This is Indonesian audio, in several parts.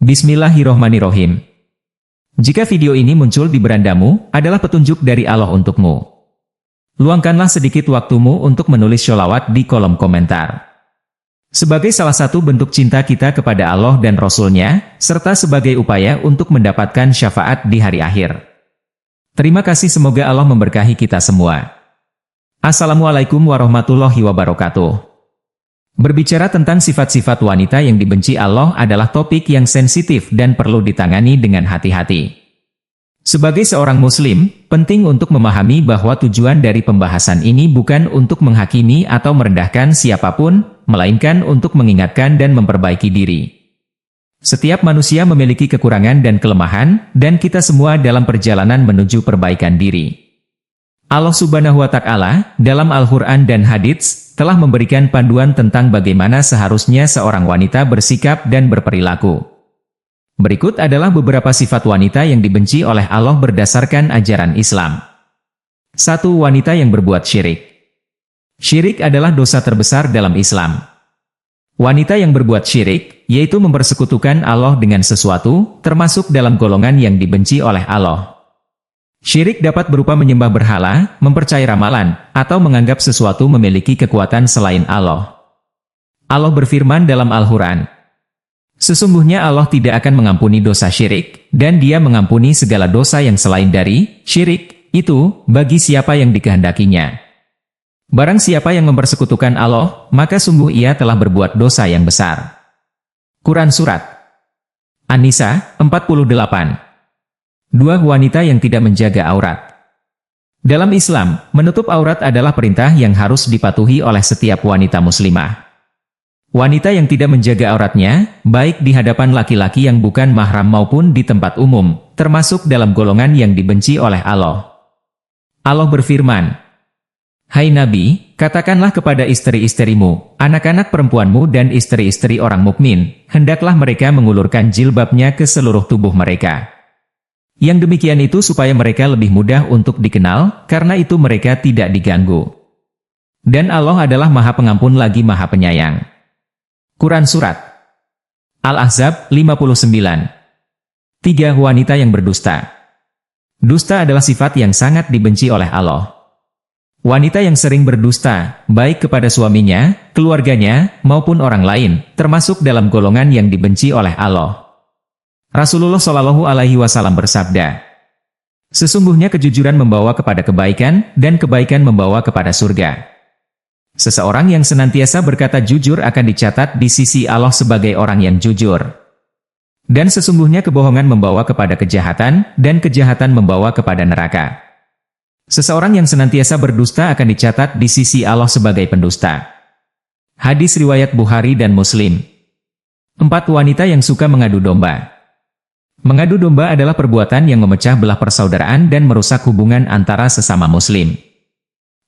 Bismillahirrohmanirrohim. Jika video ini muncul di berandamu, adalah petunjuk dari Allah untukmu. Luangkanlah sedikit waktumu untuk menulis sholawat di kolom komentar. Sebagai salah satu bentuk cinta kita kepada Allah dan Rasul-Nya, serta sebagai upaya untuk mendapatkan syafaat di hari akhir. Terima kasih, semoga Allah memberkahi kita semua. Assalamualaikum warahmatullahi wabarakatuh. Berbicara tentang sifat-sifat wanita yang dibenci Allah adalah topik yang sensitif dan perlu ditangani dengan hati-hati. Sebagai seorang muslim, penting untuk memahami bahwa tujuan dari pembahasan ini bukan untuk menghakimi atau merendahkan siapapun, melainkan untuk mengingatkan dan memperbaiki diri. Setiap manusia memiliki kekurangan dan kelemahan, dan kita semua dalam perjalanan menuju perbaikan diri. Allah Subhanahu wa Ta'ala, dalam Al-Quran dan Hadits, telah memberikan panduan tentang bagaimana seharusnya seorang wanita bersikap dan berperilaku. Berikut adalah beberapa sifat wanita yang dibenci oleh Allah berdasarkan ajaran Islam. 1. Wanita yang berbuat syirik. Syirik adalah dosa terbesar dalam Islam. Wanita yang berbuat syirik, yaitu mempersekutukan Allah dengan sesuatu, termasuk dalam golongan yang dibenci oleh Allah. Syirik dapat berupa menyembah berhala, mempercayai ramalan, atau menganggap sesuatu memiliki kekuatan selain Allah. Allah berfirman dalam Al-Quran, "Sesungguhnya Allah tidak akan mengampuni dosa syirik, dan Dia mengampuni segala dosa yang selain dari syirik, itu bagi siapa yang dikehendakinya. Barang siapa yang mempersekutukan Allah, maka sungguh ia telah berbuat dosa yang besar." Quran Surat An-Nisa 48. 2. Wanita yang tidak menjaga aurat. Dalam Islam, menutup aurat adalah perintah yang harus dipatuhi oleh setiap wanita muslimah. Wanita yang tidak menjaga auratnya, baik di hadapan laki-laki yang bukan mahram maupun di tempat umum, termasuk dalam golongan yang dibenci oleh Allah. Allah berfirman, "Hai Nabi, katakanlah kepada istri-istrimu, anak-anak perempuanmu dan istri-istri orang mukmin, hendaklah mereka mengulurkan jilbabnya ke seluruh tubuh mereka. Yang demikian itu supaya mereka lebih mudah untuk dikenal, karena itu mereka tidak diganggu. Dan Allah adalah Maha Pengampun lagi Maha Penyayang." Quran Surat Al-Ahzab 59. 3. Wanita yang berdusta. Dusta adalah sifat yang sangat dibenci oleh Allah. Wanita yang sering berdusta, baik kepada suaminya, keluarganya, maupun orang lain, termasuk dalam golongan yang dibenci oleh Allah. Rasulullah Shallallahu Alaihi Wasallam bersabda, "Sesungguhnya kejujuran membawa kepada kebaikan, dan kebaikan membawa kepada surga. Seseorang yang senantiasa berkata jujur akan dicatat di sisi Allah sebagai orang yang jujur. Dan sesungguhnya kebohongan membawa kepada kejahatan, dan kejahatan membawa kepada neraka. Seseorang yang senantiasa berdusta akan dicatat di sisi Allah sebagai pendusta." Hadis riwayat Bukhari dan Muslim. 4. Wanita yang suka mengadu domba. Mengadu domba adalah perbuatan yang memecah belah persaudaraan dan merusak hubungan antara sesama muslim.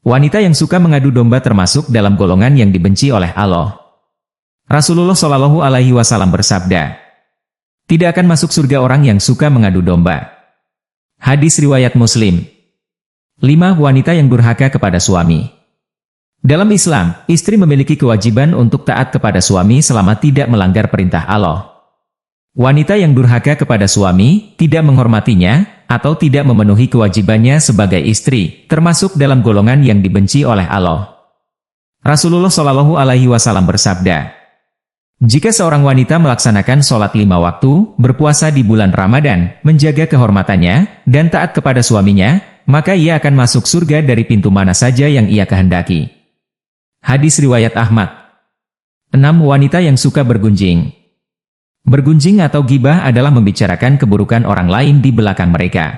Wanita yang suka mengadu domba termasuk dalam golongan yang dibenci oleh Allah. Rasulullah Shallallahu Alaihi Wasallam bersabda, "Tidak akan masuk surga orang yang suka mengadu domba." Hadis riwayat Muslim. 5. Wanita yang durhaka kepada suami. Dalam Islam, istri memiliki kewajiban untuk taat kepada suami selama tidak melanggar perintah Allah. Wanita yang durhaka kepada suami, tidak menghormatinya, atau tidak memenuhi kewajibannya sebagai istri, termasuk dalam golongan yang dibenci oleh Allah. Rasulullah Shallallahu Alaihi Wasallam bersabda, "Jika seorang wanita melaksanakan sholat 5 waktu, berpuasa di bulan Ramadan, menjaga kehormatannya, dan taat kepada suaminya, maka ia akan masuk surga dari pintu mana saja yang ia kehendaki." Hadis riwayat Ahmad. 6. Wanita yang suka bergunjing. Bergunjing atau ghibah adalah membicarakan keburukan orang lain di belakang mereka.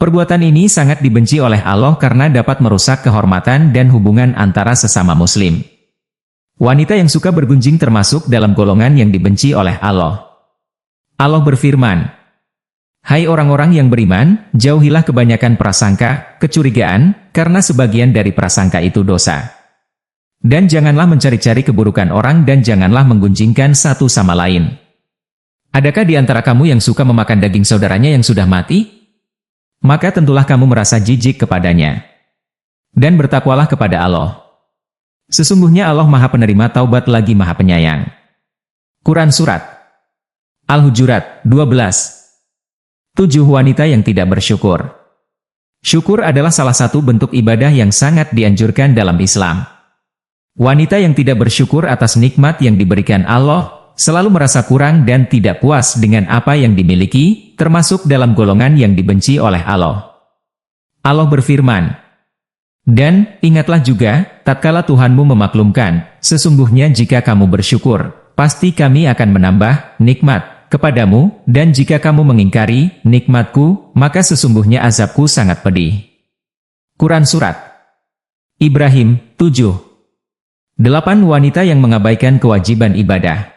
Perbuatan ini sangat dibenci oleh Allah karena dapat merusak kehormatan dan hubungan antara sesama muslim. Wanita yang suka bergunjing termasuk dalam golongan yang dibenci oleh Allah. Allah berfirman, "Hai orang-orang yang beriman, jauhilah kebanyakan prasangka, kecurigaan, karena sebagian dari prasangka itu dosa. Dan janganlah mencari-cari keburukan orang dan janganlah menggunjingkan satu sama lain. Adakah di antara kamu yang suka memakan daging saudaranya yang sudah mati? Maka tentulah kamu merasa jijik kepadanya. Dan bertakwalah kepada Allah. Sesungguhnya Allah Maha Penerima Taubat lagi Maha Penyayang. Quran Surat Al-Hujurat 12. 7 Wanita yang tidak bersyukur. Syukur adalah salah satu bentuk ibadah yang sangat dianjurkan dalam Islam. Wanita yang tidak bersyukur atas nikmat yang diberikan Allah, selalu merasa kurang dan tidak puas dengan apa yang dimiliki, termasuk dalam golongan yang dibenci oleh Allah. Allah berfirman, dan ingatlah juga, tatkala Tuhanmu memaklumkan, sesungguhnya jika kamu bersyukur, pasti kami akan menambah nikmat kepadamu, dan jika kamu mengingkari nikmatku, maka sesungguhnya azabku sangat pedih. Quran Surat Ibrahim 7. 8 Wanita yang mengabaikan kewajiban ibadah.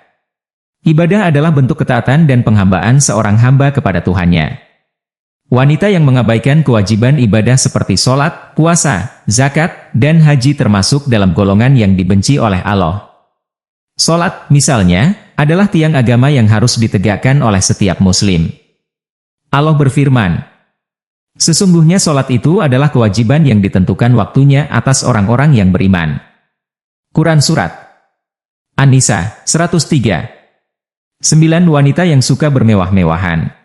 Ibadah adalah bentuk ketaatan dan penghambaan seorang hamba kepada Tuhannya. Wanita yang mengabaikan kewajiban ibadah seperti sholat, puasa, zakat, dan haji termasuk dalam golongan yang dibenci oleh Allah. Sholat, misalnya, adalah tiang agama yang harus ditegakkan oleh setiap muslim. Allah berfirman, sesungguhnya sholat itu adalah kewajiban yang ditentukan waktunya atas orang-orang yang beriman. Quran Surat An-Nisa 103. 9 Wanita yang suka bermewah-mewahan.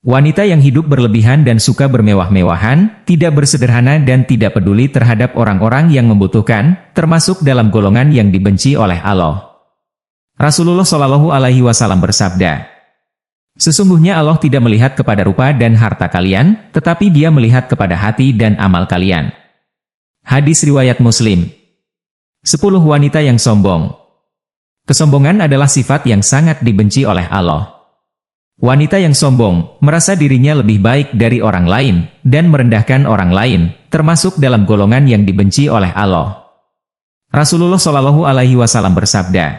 Wanita yang hidup berlebihan dan suka bermewah-mewahan, tidak bersederhana dan tidak peduli terhadap orang-orang yang membutuhkan, termasuk dalam golongan yang dibenci oleh Allah. Rasulullah Shallallahu Alaihi Wasallam bersabda, sesungguhnya Allah tidak melihat kepada rupa dan harta kalian, tetapi Dia melihat kepada hati dan amal kalian. Hadis riwayat Muslim. 10 Wanita yang sombong. Kesombongan adalah sifat yang sangat dibenci oleh Allah. Wanita yang sombong, merasa dirinya lebih baik dari orang lain, dan merendahkan orang lain, termasuk dalam golongan yang dibenci oleh Allah. Rasulullah Shallallahu Alaihi Wasallam bersabda,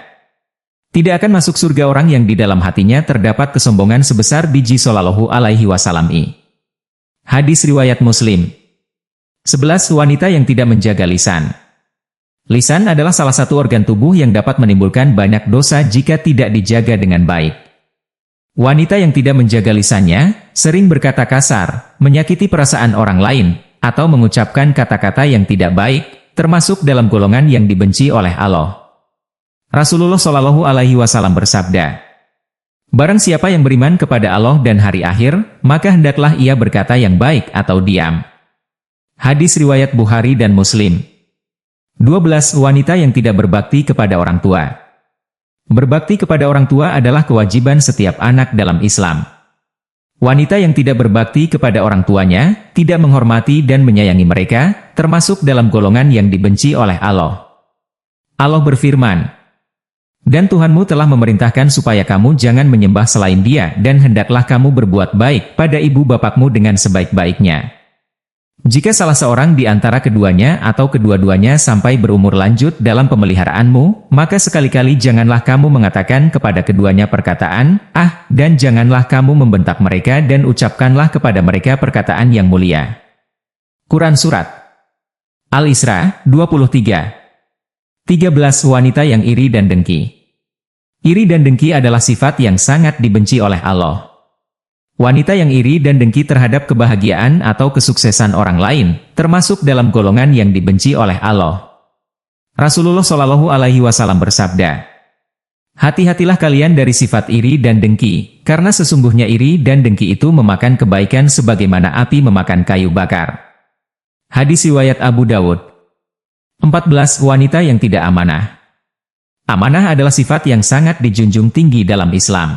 tidak akan masuk surga orang yang di dalam hatinya terdapat kesombongan sebesar biji Shallallahu Alaihi Wasallam. Hadis riwayat Muslim. 11 Wanita yang tidak menjaga lisan. Lisan adalah salah satu organ tubuh yang dapat menimbulkan banyak dosa jika tidak dijaga dengan baik. Wanita yang tidak menjaga lisannya, sering berkata kasar, menyakiti perasaan orang lain, atau mengucapkan kata-kata yang tidak baik, termasuk dalam golongan yang dibenci oleh Allah. Rasulullah Shallallahu Alaihi Wasallam bersabda, barang siapa yang beriman kepada Allah dan hari akhir, maka hendaklah ia berkata yang baik atau diam. Hadis riwayat Bukhari dan Muslim. 12 Wanita yang tidak berbakti kepada orang tua. Berbakti kepada orang tua adalah kewajiban setiap anak dalam Islam. Wanita yang tidak berbakti kepada orang tuanya, tidak menghormati dan menyayangi mereka, termasuk dalam golongan yang dibenci oleh Allah. Allah berfirman, dan Tuhanmu telah memerintahkan supaya kamu jangan menyembah selain Dia dan hendaklah kamu berbuat baik pada ibu bapakmu dengan sebaik-baiknya. Jika salah seorang di antara keduanya atau kedua-duanya sampai berumur lanjut dalam pemeliharaanmu, maka sekali-kali janganlah kamu mengatakan kepada keduanya perkataan, "Ah," dan janganlah kamu membentak mereka dan ucapkanlah kepada mereka perkataan yang mulia. Quran Surat Al-Isra 23. 13 Wanita yang iri dan dengki. Iri dan dengki adalah sifat yang sangat dibenci oleh Allah. Wanita yang iri dan dengki terhadap kebahagiaan atau kesuksesan orang lain, termasuk dalam golongan yang dibenci oleh Allah. Rasulullah Shallallahu Alaihi Wasallam bersabda, hati-hatilah kalian dari sifat iri dan dengki, karena sesungguhnya iri dan dengki itu memakan kebaikan sebagaimana api memakan kayu bakar. Hadis riwayat Abu Dawud. 14 Wanita yang tidak amanah. Amanah adalah sifat yang sangat dijunjung tinggi dalam Islam.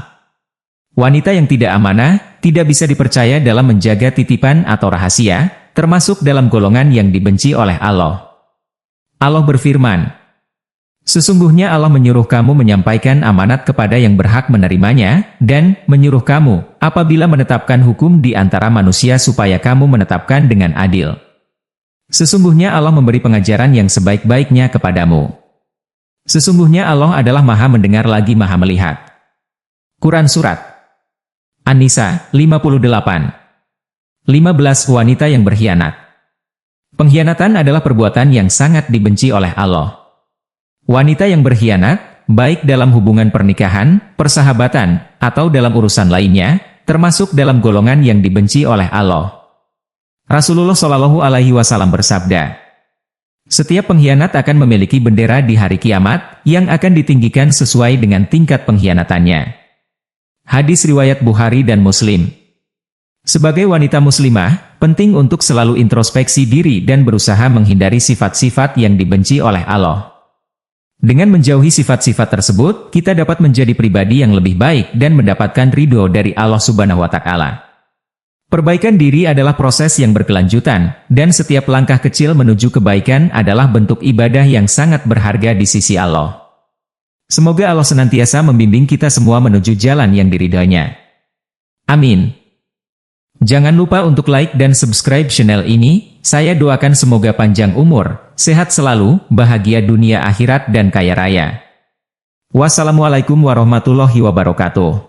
Wanita yang tidak amanah, tidak bisa dipercaya dalam menjaga titipan atau rahasia, termasuk dalam golongan yang dibenci oleh Allah. Allah berfirman, sesungguhnya Allah menyuruh kamu menyampaikan amanat kepada yang berhak menerimanya, dan menyuruh kamu, apabila menetapkan hukum di antara manusia supaya kamu menetapkan dengan adil. Sesungguhnya Allah memberi pengajaran yang sebaik-baiknya kepadamu. Sesungguhnya Allah adalah Maha mendengar lagi Maha melihat. Quran Surat An-Nisa 58. 15 Wanita yang berkhianat. Pengkhianatan adalah perbuatan yang sangat dibenci oleh Allah. Wanita yang berkhianat, baik dalam hubungan pernikahan, persahabatan, atau dalam urusan lainnya, termasuk dalam golongan yang dibenci oleh Allah. Rasulullah Shallallahu Alaihi Wasallam bersabda, Setiap pengkhianat akan memiliki bendera di hari kiamat, yang akan ditinggikan sesuai dengan tingkat pengkhianatannya. Hadis riwayat Bukhari dan Muslim. Sebagai wanita muslimah, penting untuk selalu introspeksi diri dan berusaha menghindari sifat-sifat yang dibenci oleh Allah. Dengan menjauhi sifat-sifat tersebut, kita dapat menjadi pribadi yang lebih baik dan mendapatkan ridho dari Allah Subhanahu wa Ta'ala. Perbaikan diri adalah proses yang berkelanjutan, dan setiap langkah kecil menuju kebaikan adalah bentuk ibadah yang sangat berharga di sisi Allah. Semoga Allah senantiasa membimbing kita semua menuju jalan yang diridhoinya. Amin. Jangan lupa untuk like dan subscribe channel ini. Saya doakan semoga panjang umur, sehat selalu, bahagia dunia akhirat dan kaya raya. Wassalamualaikum warahmatullahi wabarakatuh.